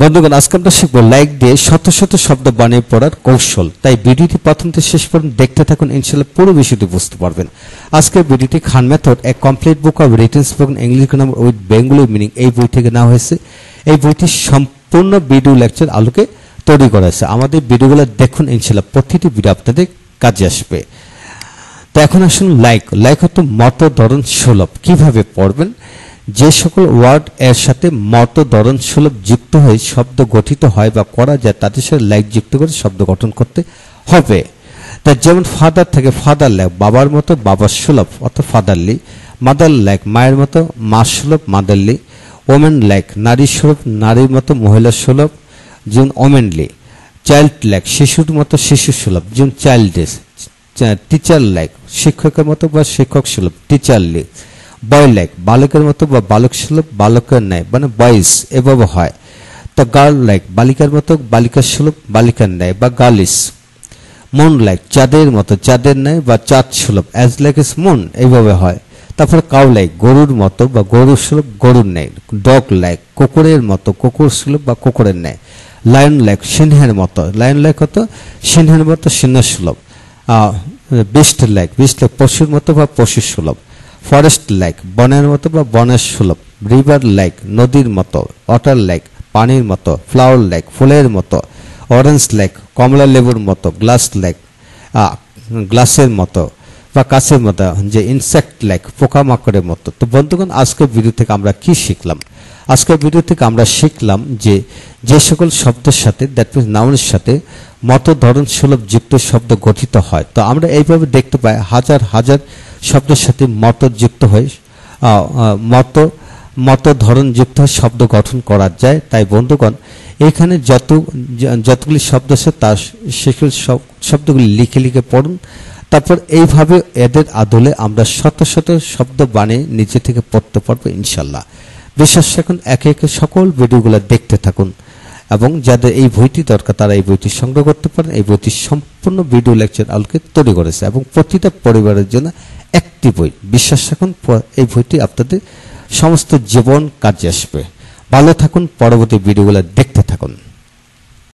বন্ধুগণ, আজকে আমরা শিখব লাইক দিয়ে শত শত শব্দ বানিয়ে পড়ার কৌশল। তাই ভিডিওটি প্রথম থেকে শেষ পর্যন্ত দেখতে থাকুন, ইনশাআল্লাহ পুরো বিষয়টি বুঝতে পারবেন। আজকের ভিডিওটি Khan method a complete book of written spoken English grammar with Bengali meaning এই বই থেকে নেওয়া হয়েছে। এই বইটি সম্পূর্ণ ভিডিও লেকচার আলোকে তৈরি করা হয়েছে। আমাদের ভিডিওগুলো দেখুন, ইনশাআল্লাহ প্রতিটি ভিডিও আপনাদের কাজে আসবে। তো এখন আসুন লাইক হতো মত ধরন সুলভ। কিভাবে পড়বেন? যে সকল ওয়ার্ড এর সাথে মত ধরন সুলভ যুক্ত হয়ে শব্দ গঠিত হয় বা করা যায় তাদের সাথে লাইক যুক্ত করে শব্দ গঠন করতে হবে। তা যেমন ফাদার থেকে ফাদার লাইক, বাবার মতো বাবার সুলভ অর্থাৎ ফাদারলি। মাদার লাইক, মায়ের মতো মা সুলভ মাদারলি। ওমেন লাইক, নারী সুলভ নারীর মতো মহিলা সুলভ যেমন ওমেনলি। চাইল্ড লাইক, শিশুর মতো শিশু সুলভ যেমন চাইল্ডিশ। টিচার লাইক, শিক্ষকের মতো বা শিক্ষক সুলভ টিচারলি। বয় লাইক, বালকের মতো বা বালক সুলভ বালকের ন্যায় মানে বয়েস এভাবে হয়। তো গার্ল লাইক, বালিকার মতো বালিকার সুলভ বালিকার ন্যায় বা গার্লিস। মুন লাইক, চাঁদের মতো চাঁদের ন্যায় বা চাঁদ সুলভ অ্যাজ লাইক ইস মুন এইভাবে হয়। তারপরে কাউ লাইক, গরুর মতো বা গরু সুলভ গরুর ন্যায়। ডগ লাইক, কুকুরের মতো কুকুর সুলভ বা কুকুরের ন্যায়। লায়ন লাইক, সিংহের মতো লায়ন লাইক হতো সিংহের মতো সিংহ সুলভ। বিস্ট লাইক, পশুর মতো বা পশু সুলভ। ফরেস্ট লাইক, বনের মতো বা বনের সুলভ। রিভার লাইক, নদীর মতো। ওয়াটার লাইক, পানির মতো। ফ্লাওয়ার লাইক, ফুলের মতো। অরেঞ্জ লাইক, কমলা লেবুর মতো। গ্লাস লাইক, গ্লাসের মতো বা কাছের মতো। যে ইনসেক্ট লাইক, পোকামাকড়ের মতো। তো বন্ধুগণ, আজকের ভিডিও থেকে আমরা কি শিখলাম? আজকের ভিডিও থেকে আমরা শিখলাম যে সকল শব্দের সাথে দ্যাট মিনস নাউনের সাথে মত ধরন সুলভ যুক্ত শব্দ গঠিত হয়। তো আমরা এইভাবে দেখতে পাই হাজার হাজার শব্দের সাথে মত যুক্ত হয়ে মত ধরন যুক্ত হয়ে শব্দ গঠন করা যায়। তাই বন্ধুগণ, এখানে যতগুলি শব্দ আছে তার সেগুলি শব্দগুলি লিখে পড়ুন। তারপর এইভাবে এদের আদলে আমরা শত শত শব্দ বানিয়ে নিজে থেকে পড়তে পারবো ইনশাল্লাহ। বিশ্বাস রাখুন, একে একে সকল ভিডিওগুলো দেখতে থাকুন এবং যাদের এই বইটি দরকার তারা এই বইটি সংগ্রহ করতে পারেন। এই বইটি সম্পূর্ণ ভিডিও লেকচার আলোকে তৈরি করেছে এবং প্রতিটা পরিবারের জন্য একটি বই। বিশ্বাস রাখুন, এই বইটি আপনাদের সমস্ত জীবন কাজে আসবে। ভালো থাকুন, পরবর্তী ভিডিওগুলো দেখতে থাকুন।